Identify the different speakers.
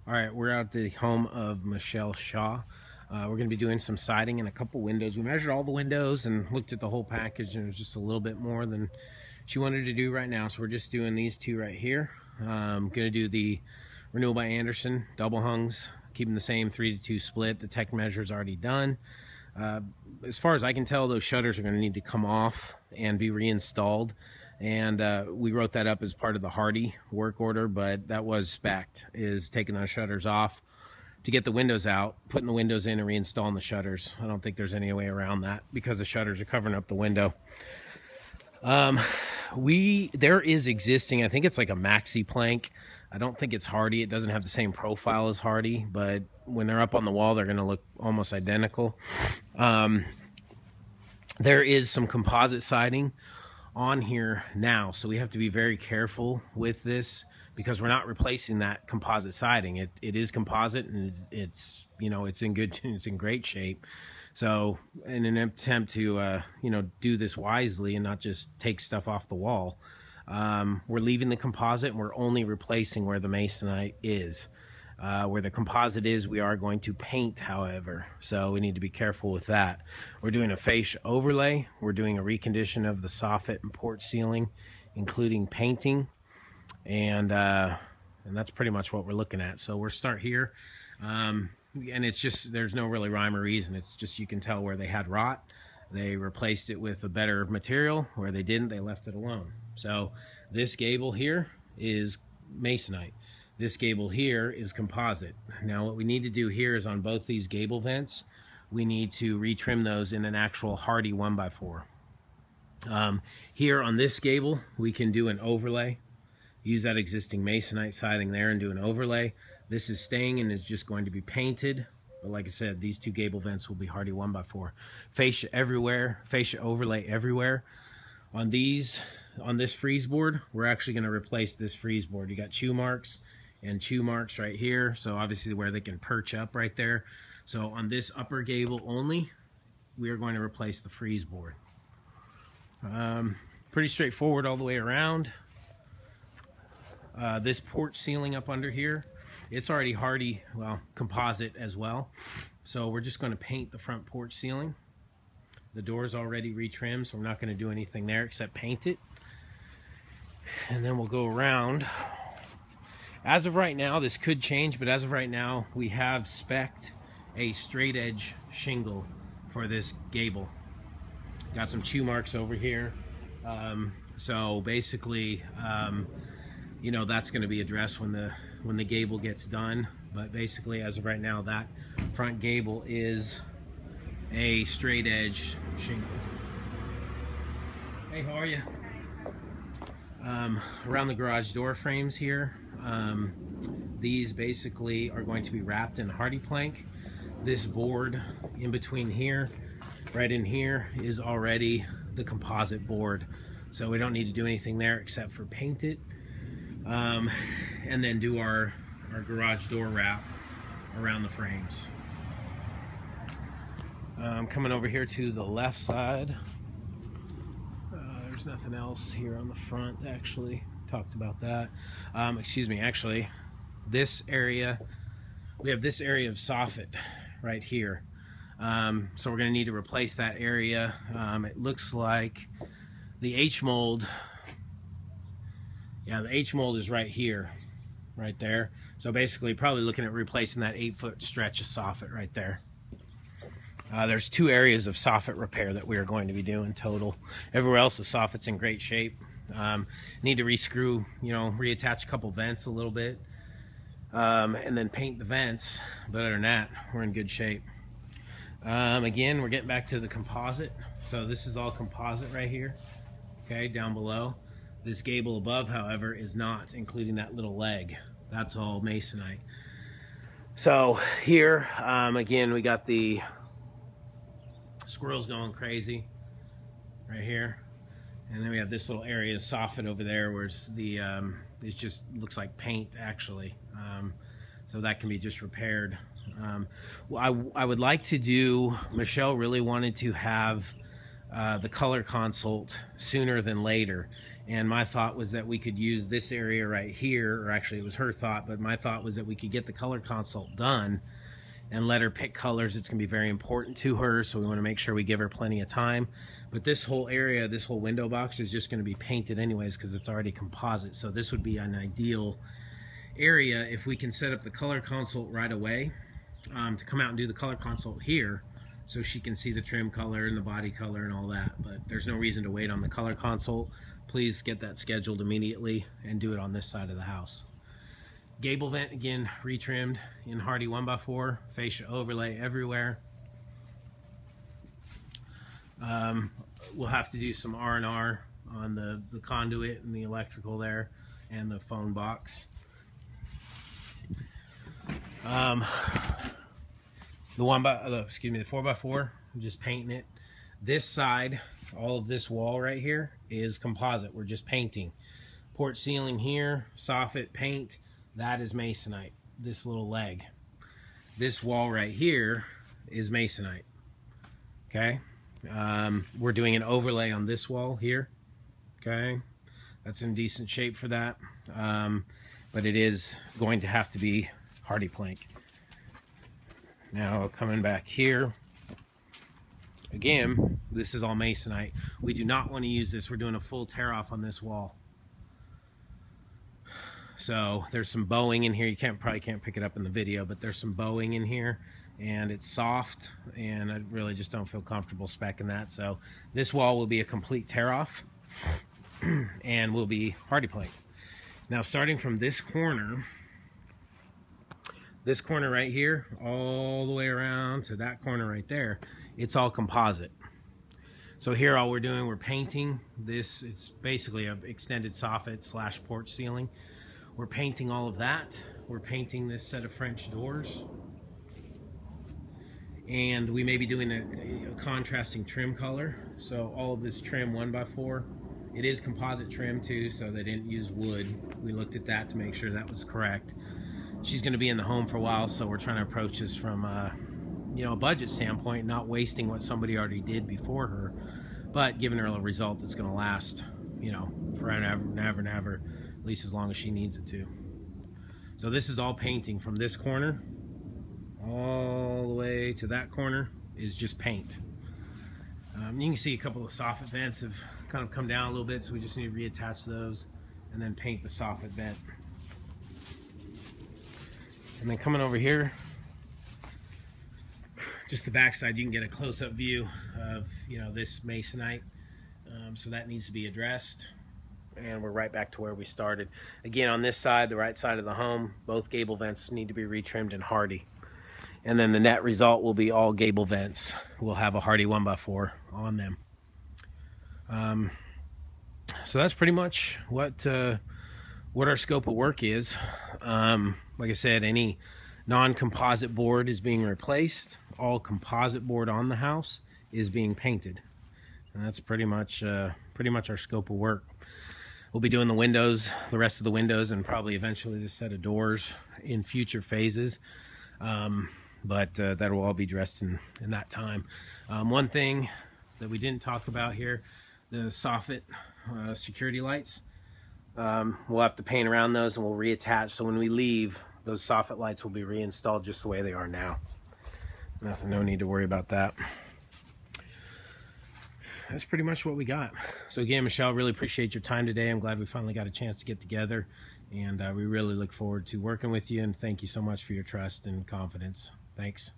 Speaker 1: All right, we're at the home of Michelle Shaw. We're going to be doing some siding and a couple windows. We measured all the windows and looked at the whole package, and it was just a little bit more than she wanted to do right now. So we're just doing these two right here. Going to do the Renewal by Andersen double hungs, keeping the same 3-to-2 split. The tech measure is already done. As far as I can tell, those shutters are going to need to come off and be reinstalled. And we wrote that up as part of the Hardie work order, but that was spec'd, is taking those shutters off to get the windows out, putting the windows in, and reinstalling the shutters. I don't think there's any way around that because the shutters are covering up the window. There is existing, I think it's like a maxi plank. I don't think it's Hardie. It doesn't have the same profile as Hardie, but when they're up on the wall, they're going to look almost identical. There is some composite siding on here now, so we have to be very careful with this because we're not replacing that composite siding. It is composite, and it's it's in great shape. So in an attempt to do this wisely and not just take stuff off the wall, we're leaving the composite and we're only replacing where the masonite is. Where the composite is, we are going to paint, however, so we need to be careful with that. We're doing a fascia overlay. We're doing a recondition of the soffit and porch ceiling, including painting, and that's pretty much what we're looking at. So we'll start here, and it's just, there's no really rhyme or reason. It's just, you can tell where they had rot. They replaced it with a better material. Where they didn't, they left it alone. So this gable here is masonite. This gable here is composite. Now what we need to do here is on both these gable vents, we need to retrim those in an actual Hardie 1x4. Here on this gable, we can do an overlay. Use that existing masonite siding there and do an overlay. This is staying and is just going to be painted. But like I said, these two gable vents will be Hardie 1x4. Fascia everywhere, fascia overlay everywhere. On this frieze board, we're actually going to replace this frieze board. You got chew marks and chew marks right here, so obviously where they can perch up right there. So on this upper gable only, we are going to replace the frieze board. Pretty straightforward all the way around. This porch ceiling up under here, it's already Hardie, well, composite as well. So we're just going to paint the front porch ceiling. The door's already retrimmed, so we're not going to do anything there except paint it. And then we'll go around. As of right now, this could change, but as of right now, we have spec'd a straight edge shingle for this gable. Got some chew marks over here. So basically, that's going to be addressed when the gable gets done. But basically, as of right now, that front gable is a straight edge shingle. Hey, how are you? Around the garage door frames here, these basically are going to be wrapped in Hardie plank. This board in between here, right in here, is already the composite board, so we don't need to do anything there except for paint it, and then do our garage door wrap around the frames. Coming over here to the left side, there's nothing else here on the front. Actually talked about that. Excuse me, actually this area, we have this area of soffit right here, so we're going to need to replace that area. It looks like the H mold, yeah, the H mold is right here, right there. So basically probably looking at replacing that 8-foot stretch of soffit right there. There's 2 areas of soffit repair that we are going to be doing total. Everywhere else the soffit's in great shape. Need to re-screw, reattach a couple vents a little bit, and then paint the vents. But other than that, we're in good shape. Again, we're getting back to the composite. So this is all composite right here, okay, down below. This gable above, however, is not, including that little leg. That's all masonite. So here, again, we got the squirrels going crazy right here, and then we have this little area of soffit over there where it's it just looks like paint actually, so that can be just repaired. Well, I would like to do, Michelle really wanted to have the color consult sooner than later. And my thought was that we could use this area right here, or actually it was her thought, but my thought was that we could get the color consult done and let her pick colors. It's gonna be very important to her, so we wanna make sure we give her plenty of time. But this whole area, this whole window box is just gonna be painted anyways because it's already composite. So this would be an ideal area if we can set up the color consult right away, to come out and do the color consult here so she can see the trim color and the body color and all that. But there's no reason to wait on the color consult. Please get that scheduled immediately and do it on this side of the house. Gable vent, again, retrimmed in Hardie 1x4, fascia overlay everywhere. We'll have to do some R&R on the conduit and the electrical there and the phone box. The 4x4, I'm just painting it. This side, all of this wall right here is composite. We're just painting. Porch ceiling here, soffit, paint. That is masonite, this little leg. This wall right here is masonite, okay? We're doing an overlay on this wall here, okay? That's in decent shape for that, but it is going to have to be Hardie plank. Now coming back here, again, this is all masonite. We do not want to use this. We're doing a full tear off on this wall. So there's some bowing in here. You probably can't pick it up in the video, but there's some bowing in here and it's soft, and I really just don't feel comfortable speccing that. So this wall will be a complete tear off and will be Hardie plank. Now starting from this corner right here, all the way around to that corner right there, it's all composite. So here all we're doing, we're painting this. It's basically an extended soffit slash porch ceiling. We're painting all of that. We're painting this set of French doors. And we may be doing a contrasting trim color. So all of this trim 1x4, it is composite trim too, so they didn't use wood. We looked at that to make sure that was correct. She's gonna be in the home for a while, so we're trying to approach this from a budget standpoint, not wasting what somebody already did before her, but giving her a result that's gonna last, forever and ever, at least as long as she needs it to. So this is all painting from this corner all the way to that corner is just paint. You can see a couple of soffit vents have kind of come down a little bit, so we just need to reattach those and then paint the soffit vent. And then coming over here, just the backside, you can get a close-up view of this masonite. So that needs to be addressed. And we're right back to where we started. Again, on this side, the right side of the home, both gable vents need to be retrimmed in Hardie. And then the net result will be all gable vents. We'll have a Hardie 1x4 on them. So that's pretty much what our scope of work is. Like I said, any non-composite board is being replaced. All composite board on the house is being painted. And that's pretty much our scope of work. We'll be doing the windows, the rest of the windows, and probably eventually this set of doors in future phases. But that will all be dressed in that time. One thing that we didn't talk about here, the soffit security lights. We'll have to paint around those and we'll reattach. So when we leave, those soffit lights will be reinstalled just the way they are now. No need to worry about that. That's pretty much what we got. So again, Michelle, really appreciate your time today. I'm glad we finally got a chance to get together, and we really look forward to working with you, and thank you so much for your trust and confidence. Thanks.